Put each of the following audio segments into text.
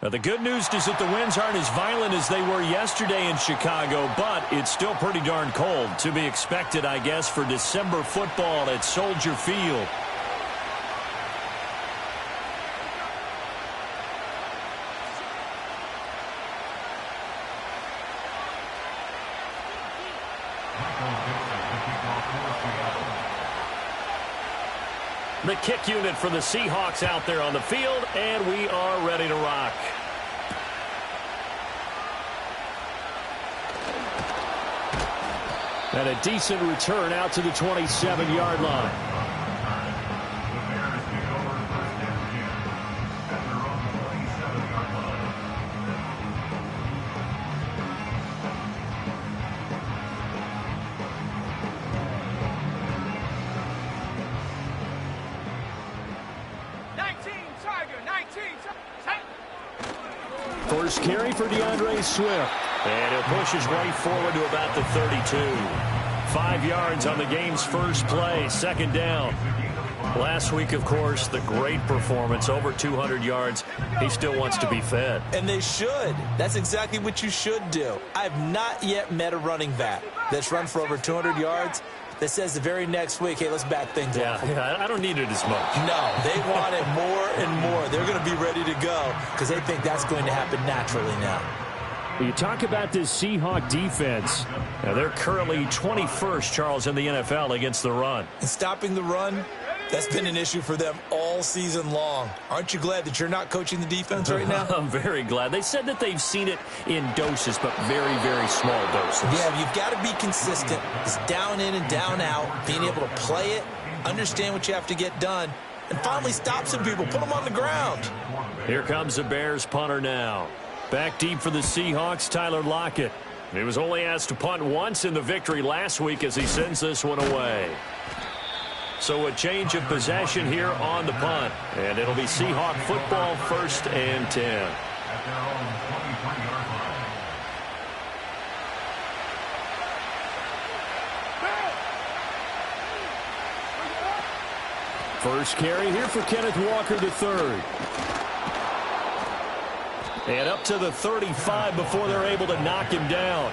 Now, the good news is that the winds aren't as violent as they were yesterday in Chicago, but it's still pretty darn cold. To be expected, I guess, for December football at Soldier Field. The kick unit for the Seahawks out there on the field, and we are ready to rock. And a decent return out to the 27-yard line. First carry for DeAndre Swift. And he'll push his way forward to about the 32. 5 yards on the game's first play, second down. Last week, of course, the great performance, over 200 yards. He still wants to be fed. And they should. That's exactly what you should do. I've not yet met a running back that's run for over 200 yards that says the very next week, hey, let's back things up. Yeah, I don't need it as much. No, they want it more and more. They're going to be ready to go because they think that's going to happen naturally now. You talk about this Seahawk defense. Now, they're currently 21st, Charles, in the NFL against the run. And stopping the run, that's been an issue for them all season long. Aren't you glad that you're not coaching the defense right now? I'm very glad. They said that they've seen it in doses, but very, very small doses. Yeah, you've got to be consistent. It's down in and down out, being able to play it, understand what you have to get done, and finally stop some people, put them on the ground. Here comes the Bears punter now. Back deep for the Seahawks, Tyler Lockett. He was only asked to punt once in the victory last week as he sends this one away. So a change of possession here on the punt. And it'll be Seahawk football, 1st and 10. First carry here for Kenneth Walker III. And up to the 35 before they're able to knock him down.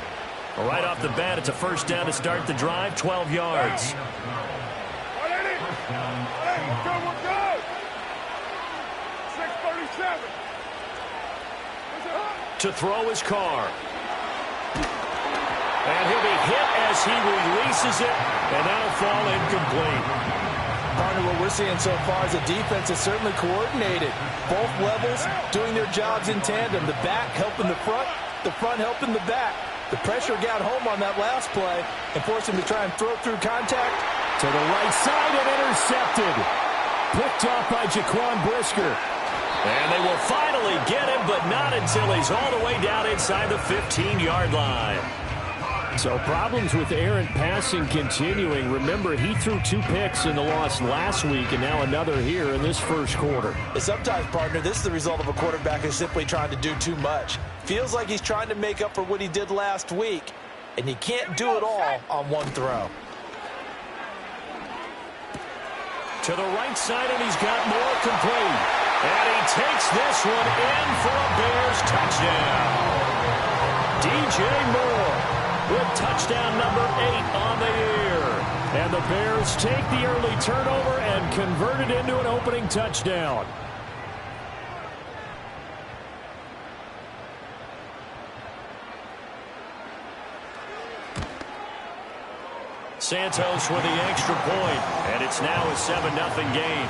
Right off the bat, it's a first down to start the drive, 12 yards. To throw his car. And he'll be hit as he releases it, and that'll fall incomplete. Partner, what we're seeing so far is a defense that's certainly coordinated. Both levels doing their jobs in tandem. The back helping the front helping the back. The pressure got home on that last play and forced him to try and throw through contact. To the right side and intercepted. Picked off by Jaquan Brisker. And they will finally get him, but not until he's all the way down inside the 15-yard line. So problems with errant passing continuing. Remember, he threw 2 picks in the loss last week, and now another here in this first quarter. And sometimes, partner, this is the result of a quarterback who's simply trying to do too much. Feels like he's trying to make up for what he did last week, and he can't do it all on one throw. To the right side, and he's got more complete. And he takes this one in for a Bears touchdown. DJ Moore with touchdown number 8 on the year. And the Bears take the early turnover and convert it into an opening touchdown. Santos with the extra point, and it's now a 7-0 game.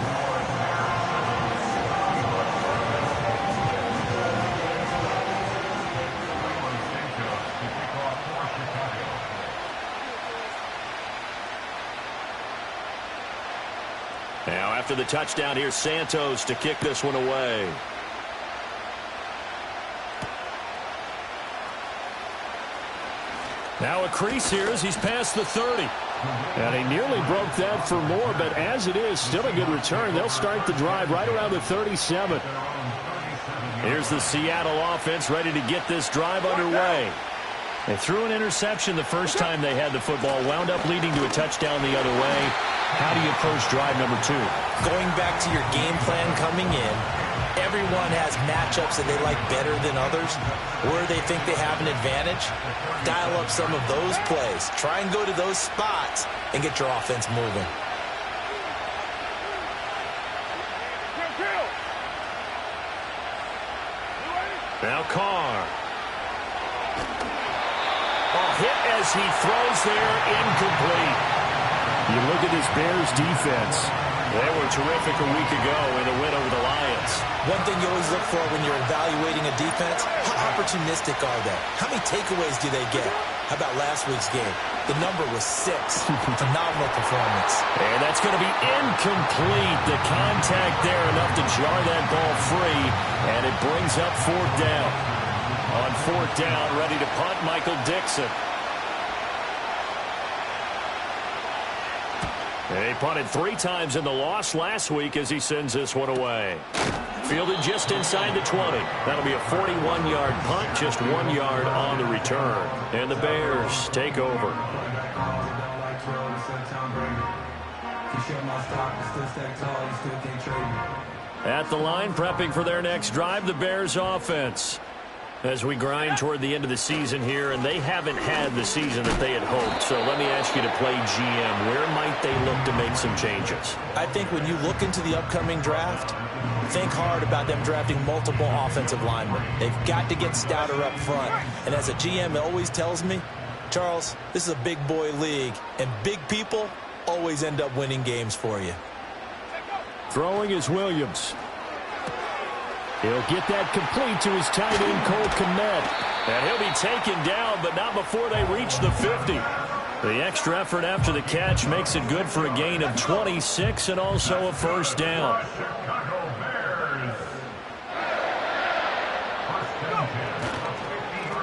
Now after the touchdown, here's Santos to kick this one away. Now a crease here as he's past the 30. And he nearly broke that for more, but as it is, still a good return. They'll start the drive right around the 37. Here's the Seattle offense ready to get this drive underway. They threw an interception the first time they had the football, wound up leading to a touchdown the other way. How do you approach drive number 2? Going back to your game plan coming in, Everyone has matchups that they like better than others, where they think they have an advantage. Dial up some of those plays. Try and go to those spots and get your offense moving. Now Carr. A hit as he throws there, incomplete. You look at this Bears defense. They were terrific a week ago in a win over the Lions. One thing you always look for when you're evaluating a defense, how opportunistic are they? How many takeaways do they get? How about last week's game? The number was 6. Phenomenal performance. And that's going to be incomplete. The contact there enough to jar that ball free, and it brings up 4th down. On 4th down, ready to punt, Michael Dixon. And he punted 3 times in the loss last week as he sends this one away. Fielded just inside the 20. That'll be a 41-yard punt, just 1 yard on the return. And the Bears take over. At the line, prepping for their next drive, the Bears offense. As we grind toward the end of the season here, and they haven't had the season that they had hoped. So let me ask you to play GM. Where might they look to make some changes? I think when you look into the upcoming draft, think hard about them drafting multiple offensive linemen. They've got to get stouter up front. And as a GM, it always tells me, Charles, this is a big boy league, and big people always end up winning games for you. Throwing is Williams. He'll get that complete to his tight end, Cole Kmet. And he'll be taken down, but not before they reach the 50. The extra effort after the catch makes it good for a gain of 26 and also a 1st down.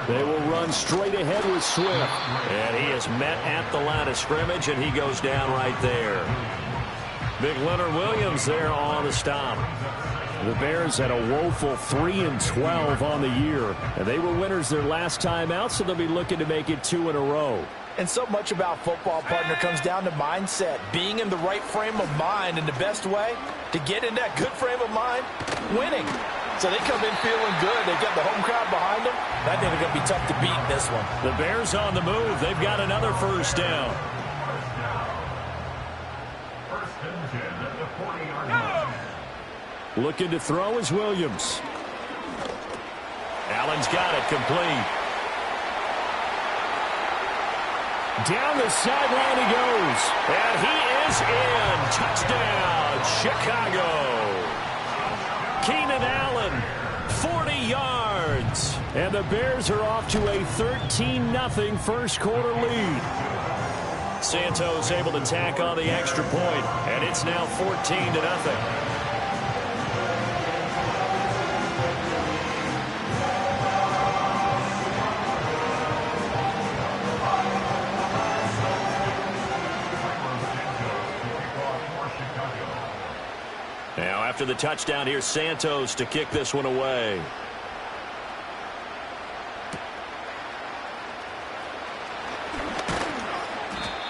They will run straight ahead with Swift. And he is met at the line of scrimmage, and he goes down right there. Big Leonard Williams there on the stop. The Bears had a woeful 3-12 on the year. And they were winners their last time out, so they'll be looking to make it 2 in a row. And so much about football, partner, comes down to mindset. Being in the right frame of mind, and the best way to get in that good frame of mind, winning. So they come in feeling good. They've got the home crowd behind them. I think they're going to be tough to beat in this one. The Bears on the move. They've got another 1st down. Looking to throw is Williams. Allen's got it complete. Down the sideline he goes. And he is in. Touchdown, Chicago. Keenan Allen, 40 yards. And the Bears are off to a 13-0 first quarter lead. Santos able to tack on the extra point, and it's now 14-0. Now after the touchdown, here's Santos to kick this one away.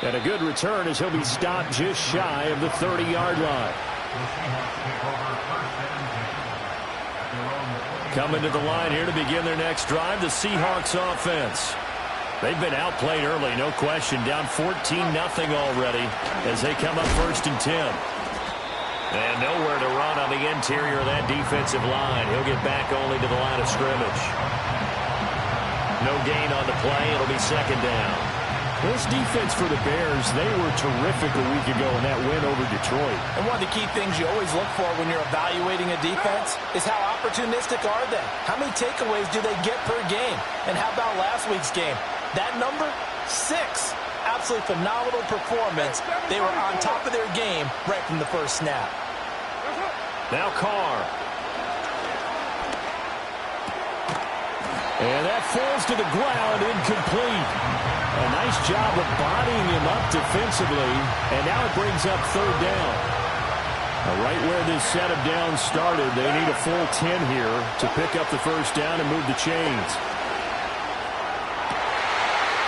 And a good return as he'll be stopped just shy of the 30-yard line. Coming to the line here to begin their next drive, the Seahawks offense. They've been outplayed early, no question. Down 14-0 already as they come up 1st and 10. And nowhere to run on the interior of that defensive line. He'll get back only to the line of scrimmage. No gain on the play. It'll be 2nd down. This defense for the Bears, they were terrific a week ago in that win over Detroit. And one of the key things you always look for when you're evaluating a defense is how opportunistic are they? How many takeaways do they get per game? And how about last week's game? That number, 6. Absolutely phenomenal performance. They were on top of their game right from the first snap. Now Carr. And that falls to the ground, incomplete. A nice job of bodying him up defensively, and now it brings up 3rd down. Right where this set of downs started, they need a full 10 here to pick up the 1st down and move the chains.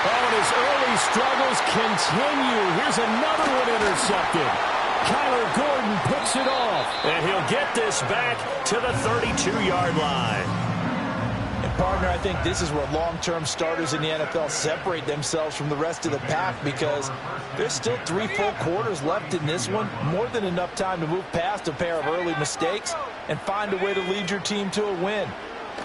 Oh, and his early struggles continue. Here's another one intercepted. Kyler Gordon picks it off. And he'll get this back to the 32-yard line. And partner, I think this is where long-term starters in the NFL separate themselves from the rest of the pack, because there's still 3 full quarters left in this one. More than enough time to move past a pair of early mistakes and find a way to lead your team to a win.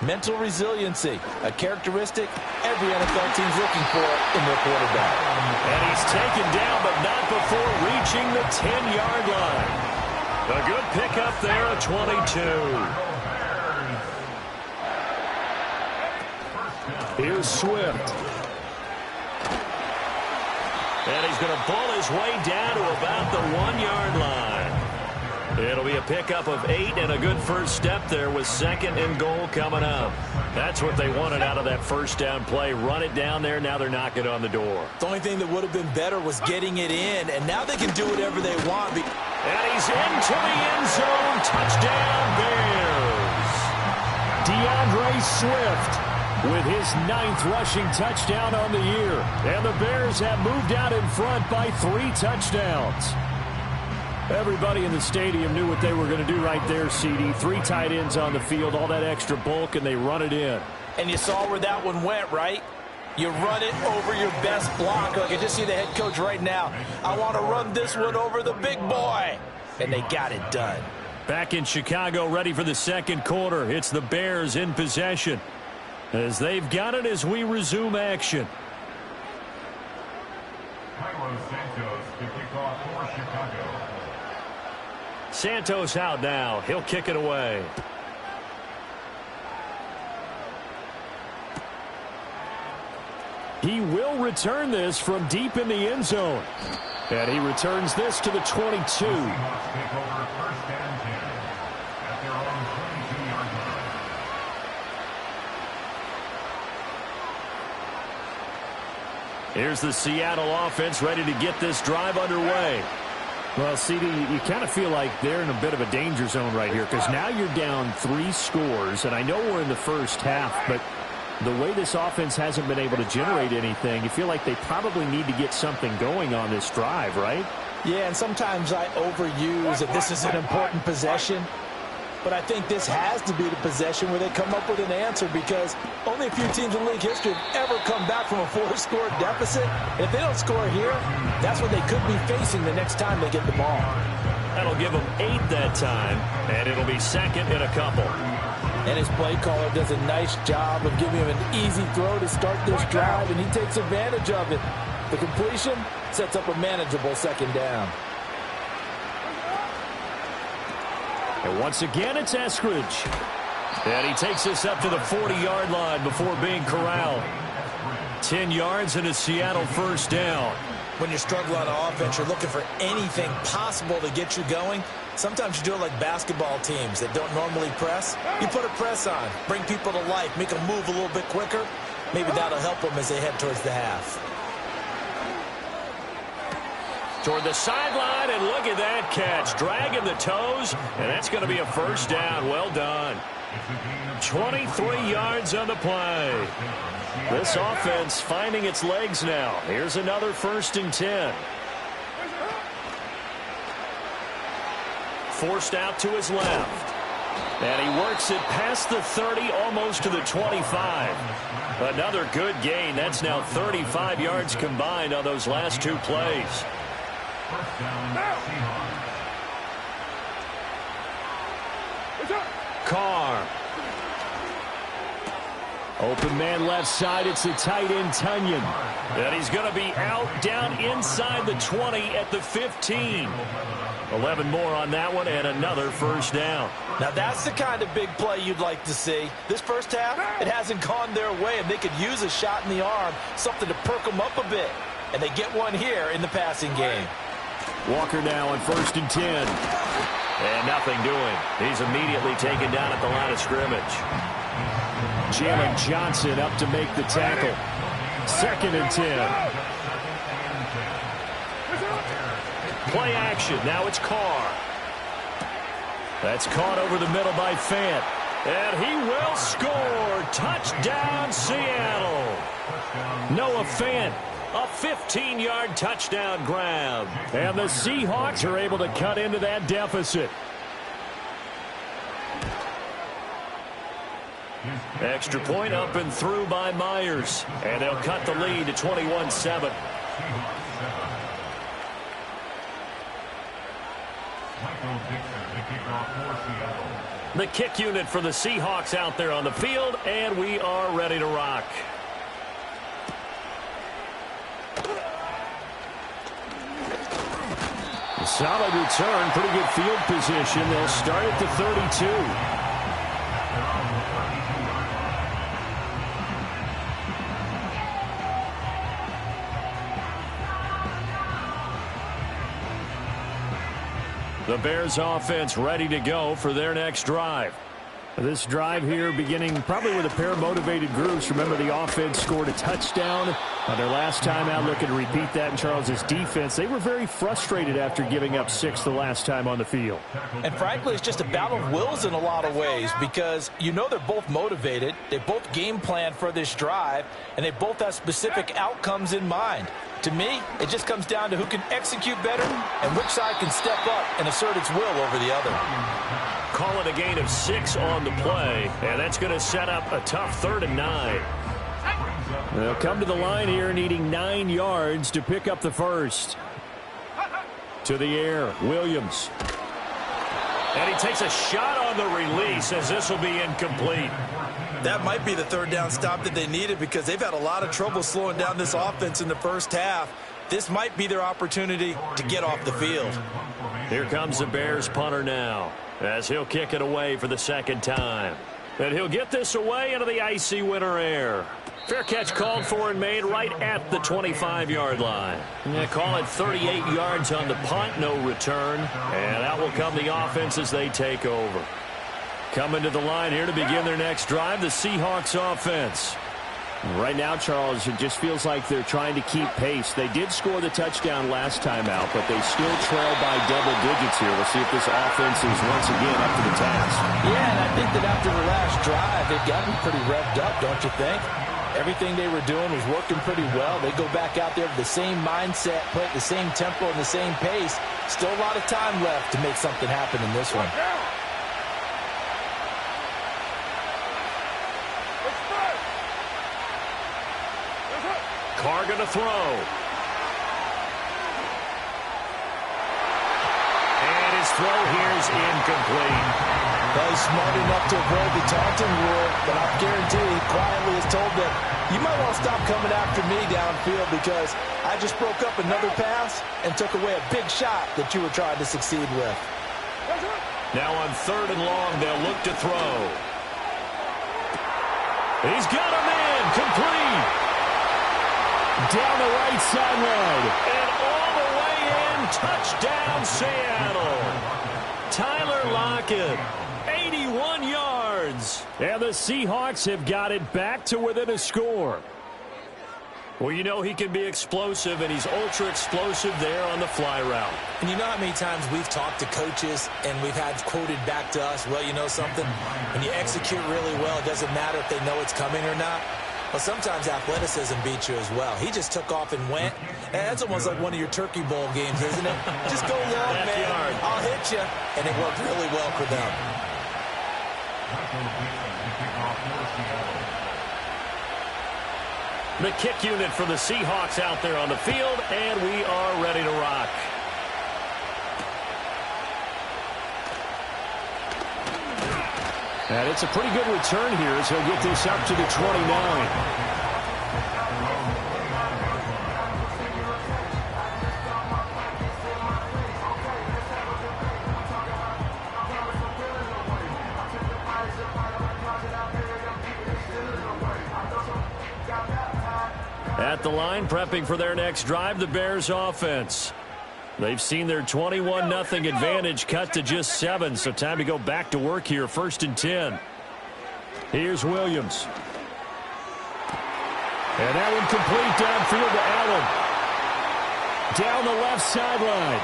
Mental resiliency, a characteristic every NFL team's looking for in their quarterback. And he's taken down, but not before reaching the 10-yard line. A good pickup there at 22. Here's Swift. And he's going to pull his way down to about the 1-yard line. It'll be a pickup of 8 and a good first step there with 2nd and goal coming up. That's what they wanted out of that first down play. Run it down there. Now they're knocking on the door. The only thing that would have been better was getting it in, and now they can do whatever they want. And he's into the end zone. Touchdown, Bears. DeAndre Swift with his 9th rushing touchdown on the year. And the Bears have moved out in front by 3 touchdowns. Everybody in the stadium knew what they were going to do right there, CD. 3 tight ends on the field, all that extra bulk, and they run it in. And you saw where that one went, right? You run it over your best block. I can just see the head coach right now. I want to run this one over the big boy. And they got it done. Back in Chicago, ready for the second quarter. It's the Bears in possession, as they've got it as we resume action. Santos to kick off for Chicago. Santos out now. He'll kick it away. He will return this from deep in the end zone. And he returns this to the 22. Here's the Seattle offense ready to get this drive underway. Well, CD, you kind of feel like they're in a bit of a danger zone right here, because now you're down 3 scores, and I know we're in the first half, but the way this offense hasn't been able to generate anything, you feel like they probably need to get something going on this drive, right? Yeah, and sometimes I overuse that this is an important possession, but I think this has to be the possession where they come up with an answer, because only a few teams in league history have ever come back from a 4-score deficit. And if they don't score here, that's what they could be facing the next time they get the ball. That'll give them 8 that time, and it'll be 2nd and a couple. And his play caller does a nice job of giving him an easy throw to start this drive, and he takes advantage of it. The completion sets up a manageable 2nd down. And once again, it's Eskridge. And he takes us up to the 40-yard line before being corralled. 10 yards and a Seattle first down. When you struggle on offense, you're looking for anything possible to get you going. Sometimes you do it like basketball teams that don't normally press. You put a press on, bring people to life, make them move a little bit quicker. Maybe that'll help them as they head towards the half. Toward the sideline, and look at that catch. Dragging the toes, and that's going to be a first down. Well done. 23 yards on the play. This offense finding its legs now. Here's another 1st and 10. Forced out to his left. And he works it past the 30, almost to the 25. Another good gain. That's now 35 yards combined on those last 2 plays. Carr. Open man left side. It's the tight end, Tunyon. And he's going to be out down inside the 20 at the 15. 11 more on that one, and another first down. Now that's the kind of big play you'd like to see. This first half, it hasn't gone their way, and they could use a shot in the arm, something to perk them up a bit. And they get one here in the passing game. Walker now on 1st and 10. And nothing doing. He's immediately taken down at the line of scrimmage. Jalen Johnson up to make the tackle. 2nd and 10. Play action. Now it's Carr. That's caught over the middle by Fant. And he will score. Touchdown, Seattle. Noah Fant A 15-yard touchdown grab. And the Seahawks are able to cut into that deficit. Extra point up and through by Myers. And they'll cut the lead to 21-7. The kick unit for the Seahawks out there on the field, and we are ready to rock. Solid return, pretty good field position. They'll start at the 32. The Bears offense ready to go for their next drive. This drive here beginning probably with a pair of motivated groups. Remember, the offense scored a touchdown on their last time out, looking to repeat that in Charles's defense. They were very frustrated after giving up 6 the last time on the field. And frankly, it's just a battle of wills in a lot of ways because you know they're both motivated. They both game plan for this drive, and they both have specific outcomes in mind. To me, it just comes down to who can execute better and which side can step up and assert its will over the other. Call it a gain of 6 on the play, and that's going to set up a tough 3rd and 9. They'll come to the line here needing 9 yards to pick up the first. To the air, Williams. And he takes a shot on the release as this will be incomplete. That might be the 3rd down stop that they needed because they've had a lot of trouble slowing down this offense in the first half. This might be their opportunity to get off the field. Here comes the Bears punter now as he'll kick it away for the 2nd time. And he'll get this away into the icy winter air. Fair catch called for and made right at the 25-yard line. Yeah, call it 38 yards on the punt, no return. And out will come the offense as they take over. Coming to the line here to begin their next drive, the Seahawks offense. Right now, Charles, it just feels like they're trying to keep pace. They did score the touchdown last time out, but they still trail by double digits here. We'll see if this offense is once again up to the task. Yeah, and I think that after the last drive, they've gotten pretty revved up, don't you think? Everything they were doing was working pretty well. They go back out there with the same mindset, play at the same tempo and the same pace. Still a lot of time left to make something happen in this one. Carr going to throw. And his throw here is incomplete. Well, he's smart enough to avoid the taunting rule, but I guarantee he quietly is told that you might want to stop coming after me downfield because I just broke up another pass and took away a big shot that you were trying to succeed with. Now on 3rd and long, they'll look to throw. He's got him in, complete. Down the right sideline. And all the way in, touchdown Seattle. Tyler Lockett, 81 yards. And the Seahawks have got it back to within a score. Well, you know he can be explosive, and he's ultra-explosive there on the fly route. And you know how many times we've talked to coaches and we've had quoted back to us, well, you know something? When you execute really well, it doesn't matter if they know it's coming or not. Well, sometimes athleticism beats you as well. He just took off and went. And that's almost like one of your Turkey Bowl games, isn't it? Just go long, man. I'll hit you. And it worked really well for them. The kick unit for the Seahawks out there on the field, and we are ready to rock. And it's a pretty good return here as he'll get this up to the 29. At the line, prepping for their next drive, the Bears offense. They've seen their 21-0 advantage cut to just 7, so time to go back to work here, 1st and 10. Here's Williams. And that one complete downfield to Allen. Down the left sideline.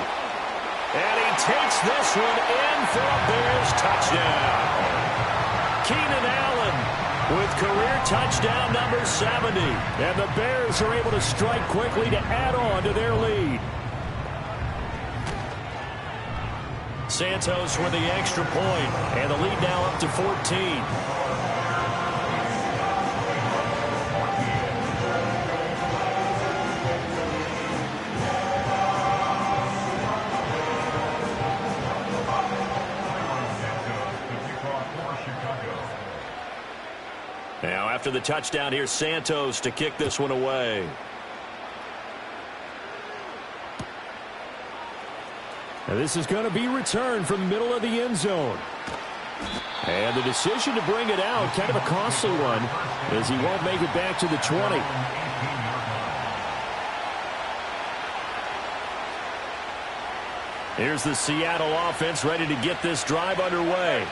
And he takes this one in for a Bears touchdown. Keenan Allen with career touchdown number 70. And the Bears are able to strike quickly to add on to their lead. Santos with the extra point, and the lead now up to 14. Now after the touchdown, here's Santos to kick this one away. Now this is going to be returned from the middle of the end zone. And the decision to bring it out, kind of a costly one, as he won't make it back to the 20. Here's the Seattle offense ready to get this drive underway.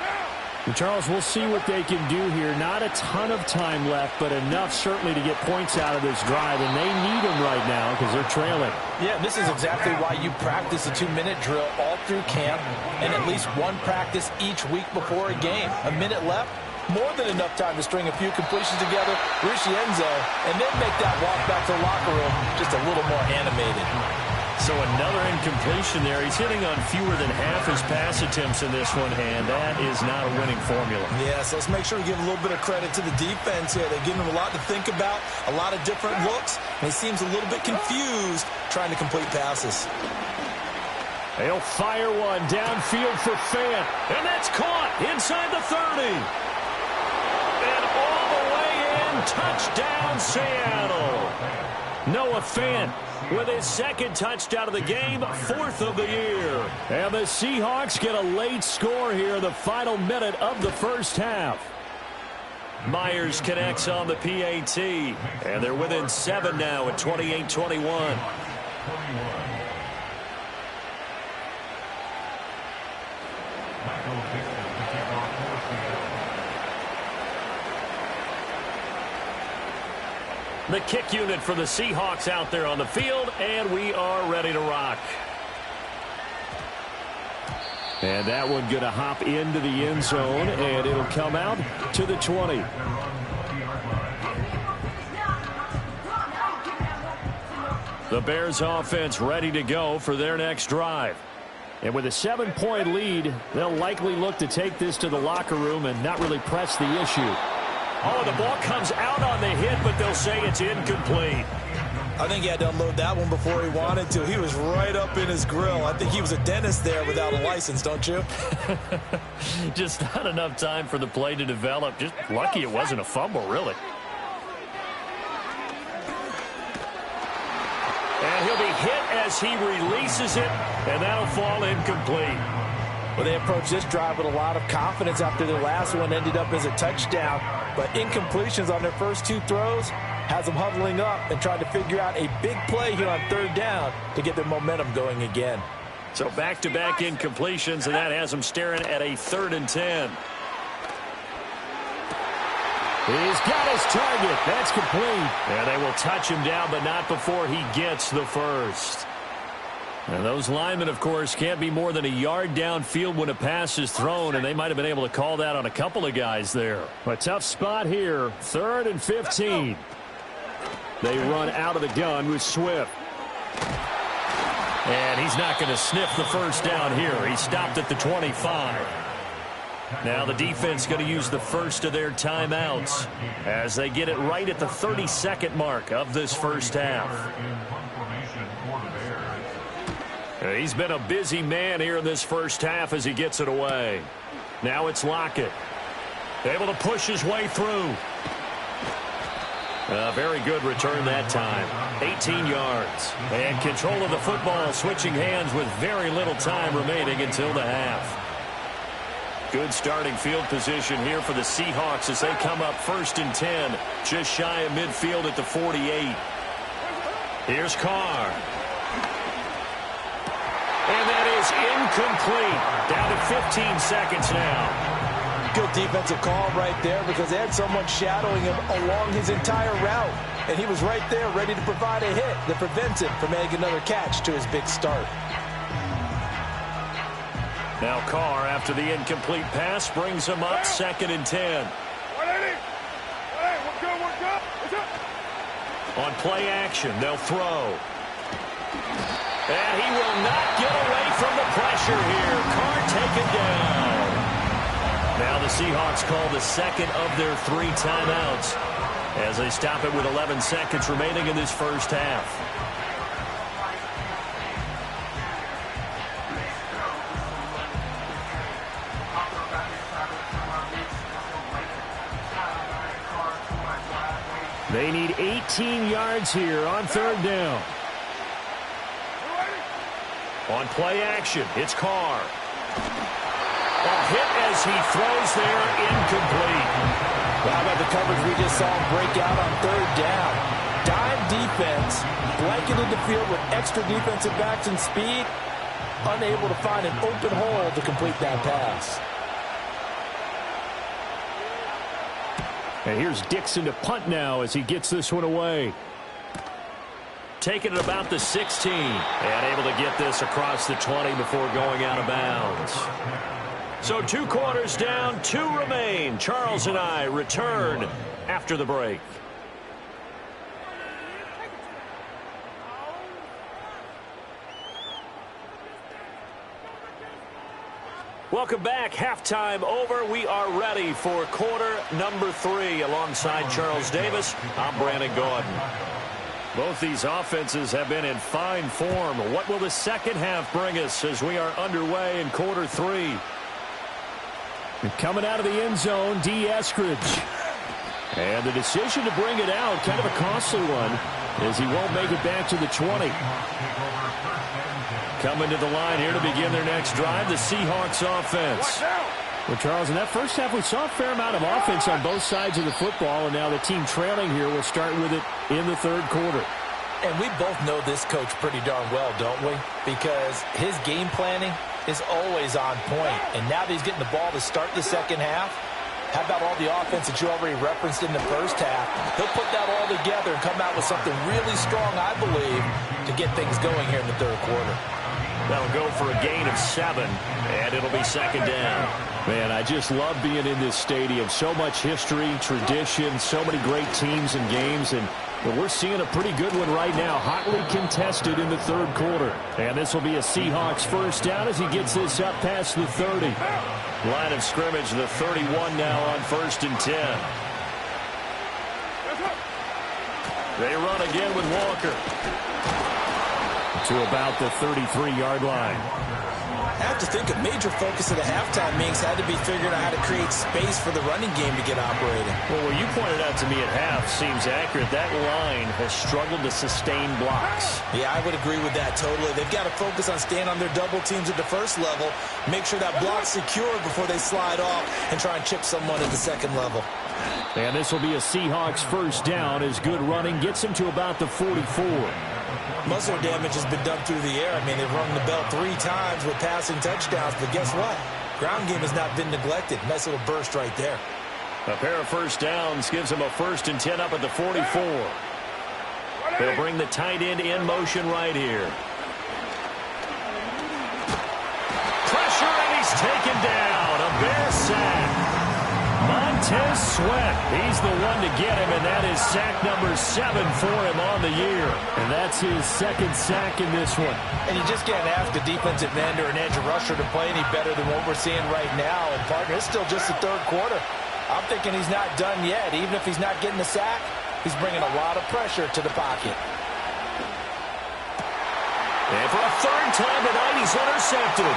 And Charles, we'll see what they can do here. Not a ton of time left, but enough certainly to get points out of this drive, and they need them right now because they're trailing. Yeah, this is exactly why you practice a 2-minute drill all through camp and at least one practice each week before a game. A minute left, more than enough time to string a few completions together, reach the end zone, and then make that walk back to the locker room just a little more animated. So another incompletion there. He's hitting on fewer than half his pass attempts in this one, and that is not a winning formula. Yeah, so let's make sure we give a little bit of credit to the defense here. They're giving him a lot to think about, a lot of different looks, and he seems a little bit confused trying to complete passes. They'll fire one downfield for Fant, and that's caught inside the 30. And all the way in, touchdown Seattle. Noah Fant with his second touchdown of the game, 4th of the year. And the Seahawks get a late score here in the final minute of the first half. Myers connects on the PAT, and they're within 7 now at 28-21. The kick unit for the Seahawks out there on the field, and we are ready to rock. And that one going to hop into the end zone, and it'll come out to the 20. The Bears offense ready to go for their next drive. And with a 7-point lead, they'll likely look to take this to the locker room and not really press the issue. Oh, the ball comes out on the hit, but they'll say it's incomplete. I think he had to unload that one before he wanted to. He was right up in his grill. I think he was a dentist there without a license, don't you? Just not enough time for the play to develop. Just lucky it wasn't a fumble, really. And he'll be hit as he releases it, and that'll fall incomplete. Well, they approached this drive with a lot of confidence after their last one ended up as a touchdown. But incompletions on their first 2 throws has them huddling up and trying to figure out a big play here on 3rd down to get their momentum going again. So back-to-back incompletions, and that has them staring at a 3rd and 10. He's got his target. That's complete. And they will touch him down, but not before he gets the first. And those linemen, of course, can't be more than a yard downfield when a pass is thrown, and they might have been able to call that on a couple of guys there. A tough spot here, 3rd and 15. They run out of the gun with Swift. And he's not going to sniff the first down here. He stopped at the 25. Now the defense going to use the first of their timeouts as they get it right at the 32nd mark of this first half. He's been a busy man here in this first half as he gets it away. Now it's Lockett. Able to push his way through. A very good return that time. 18 yards. And control of the football switching hands with very little time remaining until the half. Good starting field position here for the Seahawks as they come up 1st and 10. Just shy of midfield at the 48. Here's Carr. And that is incomplete. Down to 15 seconds now. Good defensive call right there because they had someone shadowing him along his entire route. And he was right there ready to provide a hit that prevents him from making another catch to his big start. Now Carr, after the incomplete pass, brings him up 2nd and 10. On play action, they'll throw. And he will not get away from the pressure here. Carr taken down. Now the Seahawks call the second of their 3 timeouts as they stop it with 11 seconds remaining in this first half. They need 18 yards here on 3rd down. On play action, it's Carr. A hit as he throws there, incomplete. How about the coverage we just saw him break out on 3rd down? Dime defense, blanketed the field with extra defensive backs and speed, unable to find an open hole to complete that pass. And here's Dixon to punt now as he gets this one away. Taking it about the 16 and able to get this across the 20 before going out of bounds. So 2 quarters down, 2 remain. Charles and I return after the break. Welcome back. Halftime over. We are ready for quarter number 3. Alongside Charles Davis, I'm Brandon Gaudin. Both these offenses have been in fine form. What will the second half bring us as we are underway in quarter 3? And coming out of the end zone, D. Eskridge. And the decision to bring it out, kind of a costly one, as he won't make it back to the 20. Coming to the line here to begin their next drive, the Seahawks offense. Well, Charles, in that first half, we saw a fair amount of offense on both sides of the football, and now the team trailing here will start with it in the 3rd quarter. And we both know this coach pretty darn well, don't we? Because his game planning is always on point. And now that he's getting the ball to start the second half, how about all the offense that you already referenced in the first half? He'll put that all together and come out with something really strong, I believe, to get things going here in the 3rd quarter. That'll go for a gain of 7, and it'll be 2nd down. Man, I just love being in this stadium. So much history, tradition, so many great teams and games, and we're seeing a pretty good one right now, hotly contested in the 3rd quarter. And this will be a Seahawks first down as he gets this up past the 30. Line of scrimmage, the 31 now on 1st and 10. They run again with Walker. To about the 33-yard line. I have to think a major focus of the halftime meetings had to be figuring out how to create space for the running game to get operating. Well, what you pointed out to me at half seems accurate. That line has struggled to sustain blocks. Yeah, I would agree with that totally. They've got to focus on staying on their double teams at the first level, make sure that block's secure before they slide off and try and chip someone at the second level. And this will be a Seahawks first down as good running gets him to about the 44. Muzzle damage has been done through the air. I mean, they've rung the bell 3 times with passing touchdowns, but guess what? Ground game has not been neglected. Nice little burst right there. A pair of first downs gives them a 1st and 10 up at the 44. They'll bring the tight end in motion right here. Pressure, and he's taken down. A Bear sack. Montez Sweat, he's the one to get him, and that is sack number 7 for him on the year. And that's his 2nd sack in this one. And you just can't ask a defensive end or an edge rusher to play any better than what we're seeing right now. And, partner, it's still just the 3rd quarter. I'm thinking he's not done yet. Even if he's not getting the sack, he's bringing a lot of pressure to the pocket. And for a 3rd time tonight, he's intercepted.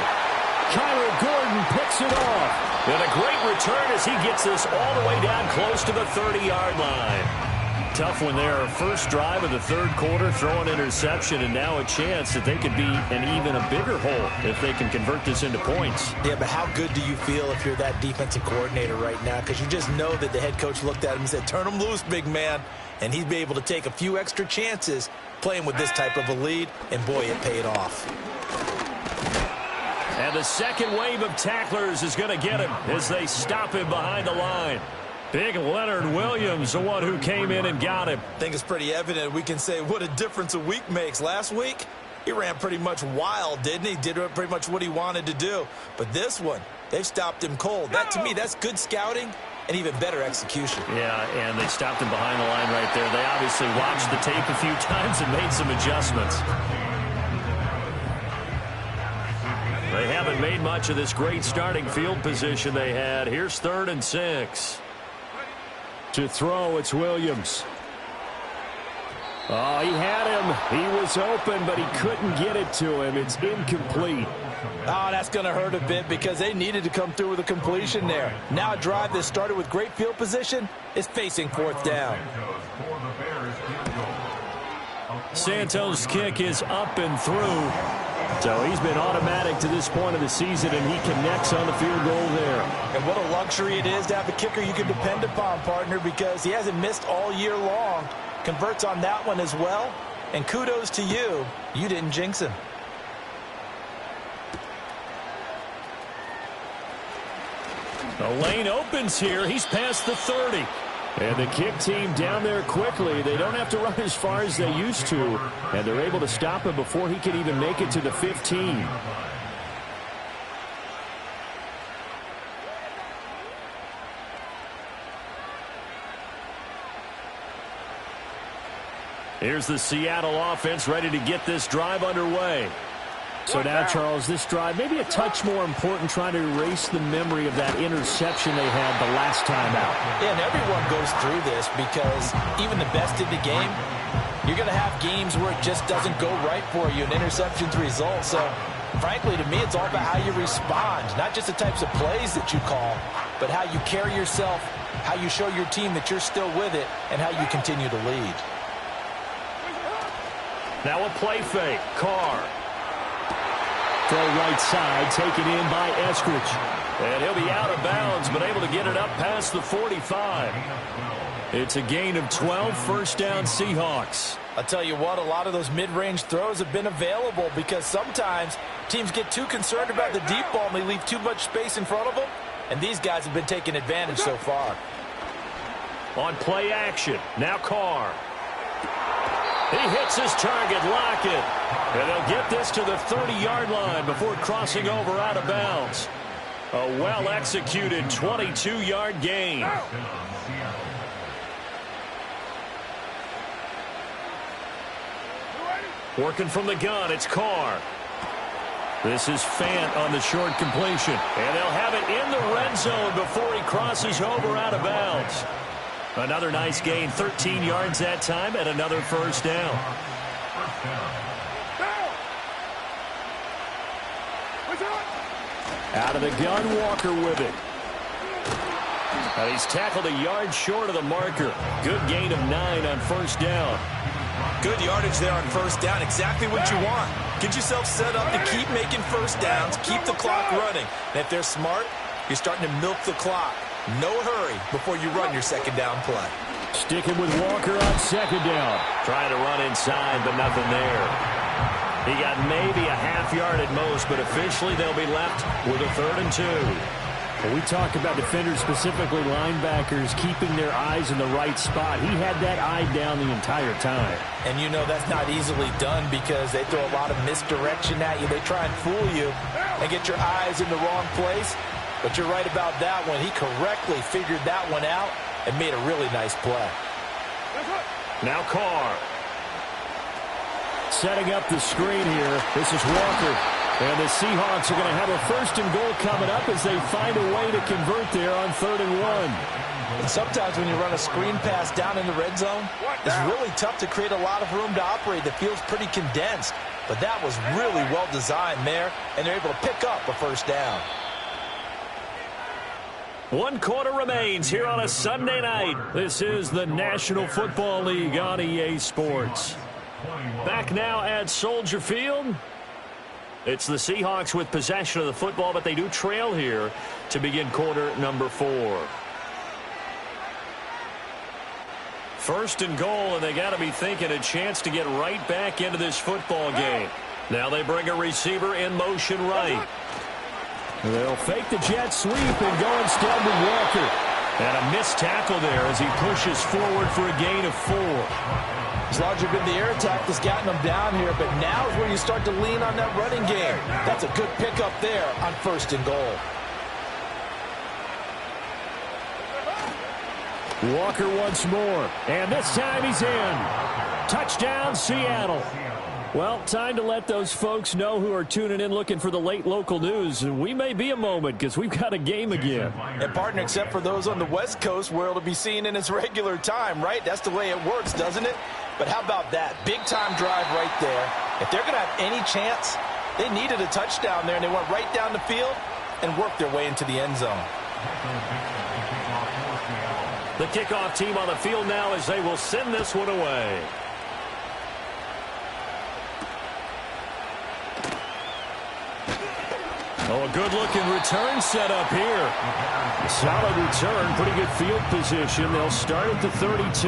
Kyler Gordon picks it off. And a great return as he gets this all the way down close to the 30-yard line. Tough one there. First drive of the 3rd quarter, throw an interception, and now a chance that they could be in even a bigger hole if they can convert this into points. Yeah, but how good do you feel if you're that defensive coordinator right now? Because you just know that the head coach looked at him and said, turn him loose, big man. And he'd be able to take a few extra chances playing with this type of a lead, and boy, it paid off. And the second wave of tacklers is going to get him as they stop him behind the line. Big Leonard Williams, the one who came in and got him. I think it's pretty evident we can say what a difference a week makes. Last week, he ran pretty much wild, didn't he? Did pretty much what he wanted to do. But this one, they've stopped him cold. That, to me, that's good scouting and even better execution. Yeah, and they stopped him behind the line right there. They obviously watched the tape a few times and made some adjustments. They haven't made much of this great starting field position they had. Here's 3rd and 6. To throw, it's Williams. Oh, he had him. He was open, but he couldn't get it to him. It's incomplete. Oh, that's going to hurt a bit because they needed to come through with a completion there. Now a drive that started with great field position is facing 4th down. Santos' kick is up and through. So he's been automatic to this point of the season, and he connects on the field goal there. And what a luxury it is to have a kicker you can depend upon, partner, because he hasn't missed all year long. Converts on that one as well. And kudos to you. You didn't jinx him. The lane opens here. He's past the 30. And the kick team down there quickly. They don't have to run as far as they used to. And they're able to stop him before he can even make it to the 15. Here's the Seattle offense ready to get this drive underway. So now, Charles, this drive maybe a touch more important, trying to erase the memory of that interception they had the last time out. Yeah, and everyone goes through this because even the best in the game, you're going to have games where it just doesn't go right for you, and interceptions result. So, frankly, to me, it's all about how you respond, not just the types of plays that you call, but how you carry yourself, how you show your team that you're still with it, and how you continue to lead. Now a play fake. Carr. Throw right side, taken in by Eskridge. And he'll be out of bounds, but able to get it up past the 45. It's a gain of 12, 1st down Seahawks. I'll tell you what, a lot of those mid-range throws have been available because sometimes teams get too concerned about the deep ball and they leave too much space in front of them, and these guys have been taking advantage so far. On play action, now Carr. He hits his target, Lockett. And they'll get this to the 30-yard line before crossing over out of bounds. A well-executed 22-yard gain. Working from the gun, it's Carr. This is Fant on the short completion. And they'll have it in the red zone before he crosses over out of bounds. Another nice gain, 13 yards that time, and another 1st down. Out of the gun, Walker with it. And he's tackled a yard short of the marker. Good gain of 9 on 1st down. Good yardage there on 1st down, exactly what you want. Get yourself set up to keep making 1st downs, keep the clock running. And if they're smart, you're starting to milk the clock. No hurry before you run your 2nd down play. Sticking with Walker on 2nd down. Trying to run inside, but nothing there. He got maybe a half yard at most, but officially they'll be left with a 3rd and 2. When we talk about defenders, specifically linebackers, keeping their eyes in the right spot, he had that eye down the entire time. And you know that's not easily done because they throw a lot of misdirection at you. They try and fool you and get your eyes in the wrong place. But you're right about that one. He correctly figured that one out and made a really nice play. Now Carr. Setting up the screen here. This is Walker. And the Seahawks are going to have a 1st and goal coming up as they find a way to convert there on 3rd and 1. And sometimes when you run a screen pass down in the red zone, it's really tough to create a lot of room to operate that feels pretty condensed. But that was really well designed there, and they're able to pick up a 1st down. 1 quarter remains here on a Sunday night. This is the National Football League on EA Sports. Back now at Soldier Field. It's the Seahawks with possession of the football, but they do trail here to begin quarter number 4. 1st and goal, and they got to be thinking a chance to get right back into this football game. Now they bring a receiver in motion right. They'll fake the jet sweep and go instead with Walker. And a missed tackle there as he pushes forward for a gain of 4. It's largely been the air attack that's gotten them down here, but now is where you start to lean on that running game. That's a good pickup there on 1st and goal. Walker once more, and this time he's in. Touchdown, Seattle. Well, time to let those folks know who are tuning in looking for the late local news. We may be a moment because we've got a game again. And, partner, except for those on the West Coast where it'll be seen in its regular time, right? That's the way it works, doesn't it? But how about that? Big-time drive right there. If they're going to have any chance, they needed a touchdown there, and they went right down the field and worked their way into the end zone. The kickoff team on the field now as they will send this one away. Oh, a good-looking return set up here. A solid return, pretty good field position. They'll start at the 32.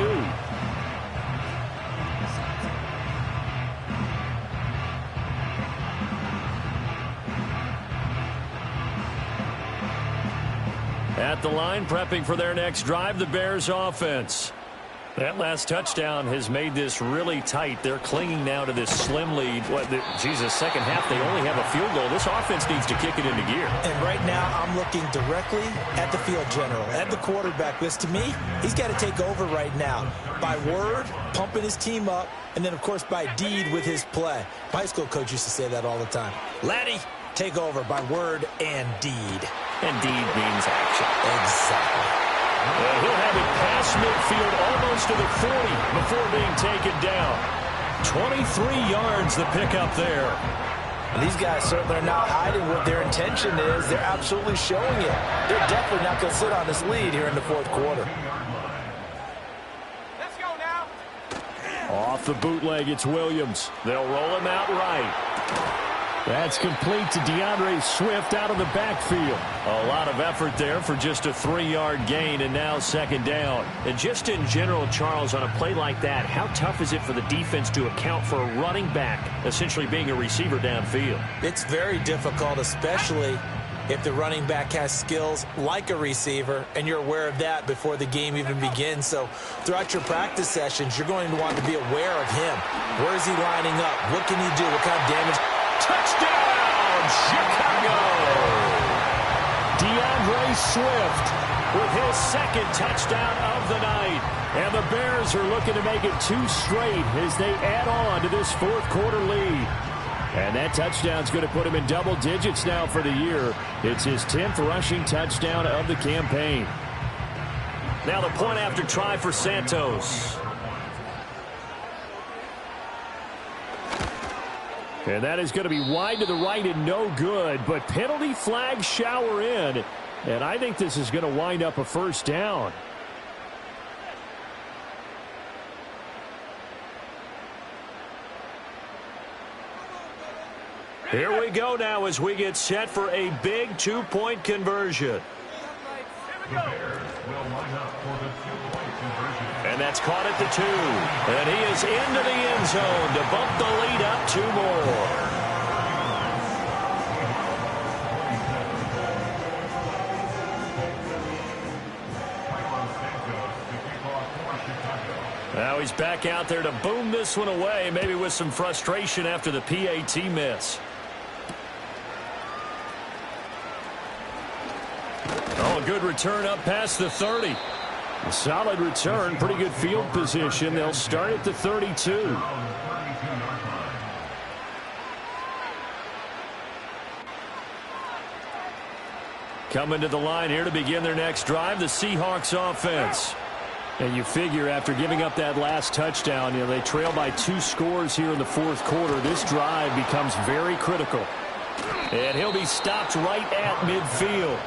At the line, prepping for their next drive, the Bears offense. That last touchdown has made this really tight. They're clinging now to this slim lead. Second half, they only have a field goal. This offense needs to kick it into gear. And right now, I'm looking directly at the field general, at the quarterback. Because to me, he's got to take over right now. By word, pumping his team up, and then, of course, by deed with his play. My high school coach used to say that all the time. Laddie, take over by word and deed. And deed means action. Exactly. And he'll have it past midfield almost to the 40 before being taken down. 23 yards the pickup there. And these guys certainly are not hiding what their intention is. They're absolutely showing it. They're definitely not going to sit on this lead here in the fourth quarter. Let's go now. Off the bootleg, it's Williams. They'll roll him out right. That's complete to DeAndre Swift out of the backfield. A lot of effort there for just a 3-yard gain, and now second down. And just in general, Charles, on a play like that, how tough is it for the defense to account for a running back essentially being a receiver downfield? It's very difficult, especially if the running back has skills like a receiver, and you're aware of that before the game even begins. So throughout your practice sessions, you're going to want to be aware of him. Where is he lining up? What can he do? What kind of damage? Touchdown, Chicago! DeAndre Swift With his second touchdown of the night. And the Bears are looking to make it 2 straight as they add on to this fourth quarter lead. And that touchdown's going to put him in double digits now for the year. It's his 10th rushing touchdown of the campaign. Now the point after try for Santos. And that is going to be wide to the right and no good, but penalty flags shower in. And I think this is going to wind up a first down. Here we go now as we get set for a big 2-point conversion. And that's caught at the 2. And he is into the end zone to bump the lead up 2 more. Now he's back out there to boom this one away, maybe with some frustration after the PAT miss. Oh, a good return up past the 30. A solid return, pretty good field position. They'll start at the 32. Coming to the line here to begin their next drive, the Seahawks offense. And you figure after giving up that last touchdown, they trail by 2 scores here in the fourth quarter. This drive becomes very critical. And he'll be stopped right at midfield.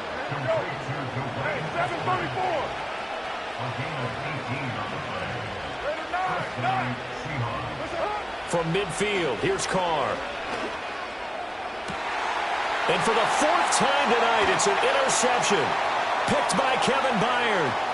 From midfield, here's Carr. And for the 4th time tonight, it's an interception. Picked by Kevin Byard.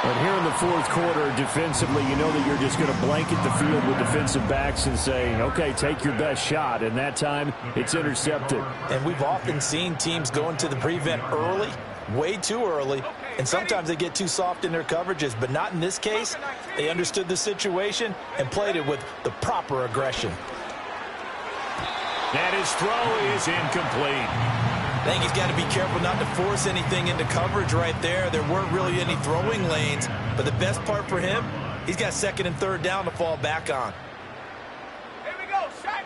But here in the fourth quarter, defensively, you know that you're just going to blanket the field with defensive backs and say, okay, take your best shot. And that time, it's intercepted. And we've often seen teams go into the prevent early, way too early, and sometimes they get too soft in their coverages. But not in this case. They understood the situation and played it with the proper aggression. And his throw is incomplete. I think he's got to be careful not to force anything into coverage right there. There weren't really any throwing lanes, but the best part for him, he's got second and third down to fall back on. Here we go, shot.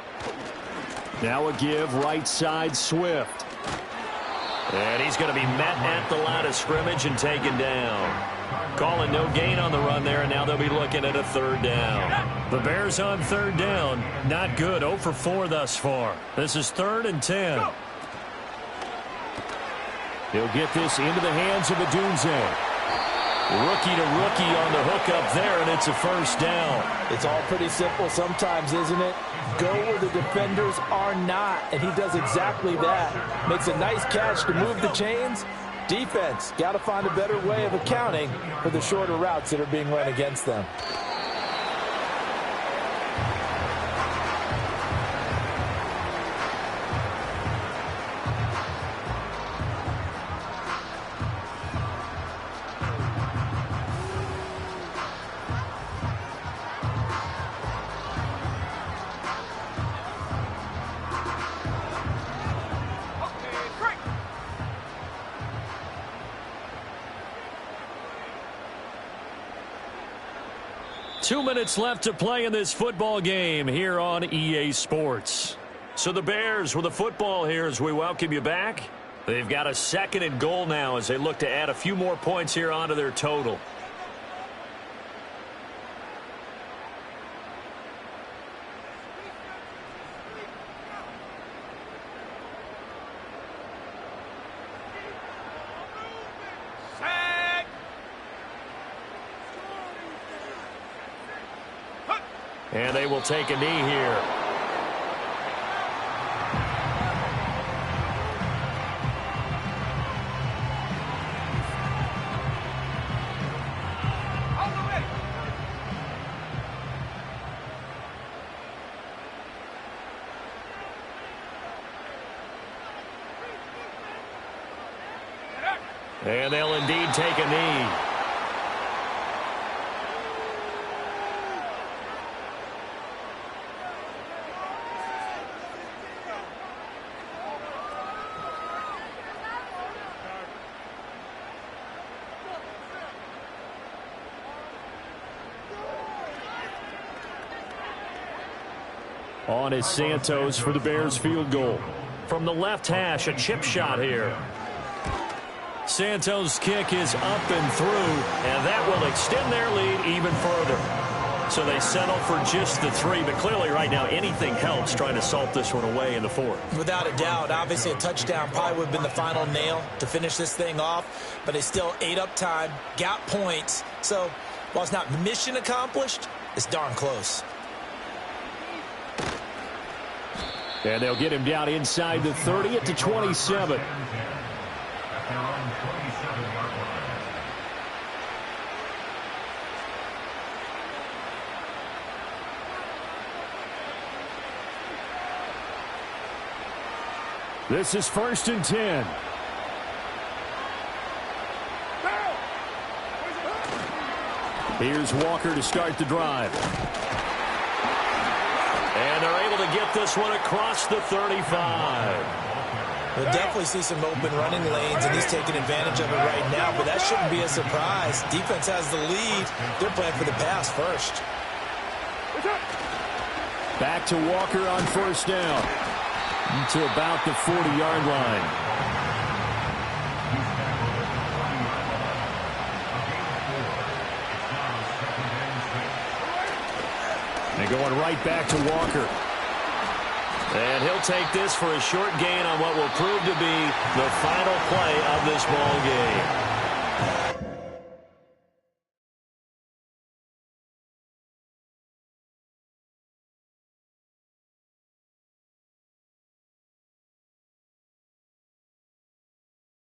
Now a give right side Swift. And he's going to be met at the line of scrimmage and taken down. Calling no gain on the run there, and now they'll be looking at a third down. The Bears on third down. Not good. 0 for 4 thus far. This is 3rd and 10. He'll get this into the hands of Odunze. Rookie to rookie on the hook up there, and it's a first down. It's all pretty simple sometimes, isn't it? Go where the defenders are not, and he does exactly that. Makes a nice catch to move the chains. Defense, got to find a better way of accounting for the shorter routes that are being run against them. Two minutes left to play in this football game here on EA Sports. So the Bears with the football here as we welcome you back. They've got a 2nd and goal now as they look to add a few more points here onto their total. And they will take a knee here. And they'll indeed take a knee. On is Santos for the Bears field goal. From the left hash, a chip shot here. Santos' kick is up and through, and that will extend their lead even further. So they settle for just the 3, but clearly right now anything helps trying to salt this one away in the 4th. Without a doubt, obviously a touchdown probably would have been the final nail to finish this thing off, but they still ate up time, got points. So while it's not mission accomplished, it's darn close. And they'll get him down inside the 30 at the 27. This is 1st and 10. Here's Walker to start the drive. And they're able to get this one across the 35. We'll definitely see some open running lanes, and he's taking advantage of it right now, but that shouldn't be a surprise. Defense has the lead. They're playing for the pass first. Back to Walker on 1st down. To about the 40-yard line. They're going right back to Walker. And he'll take this for a short gain on what will prove to be the final play of this ball game.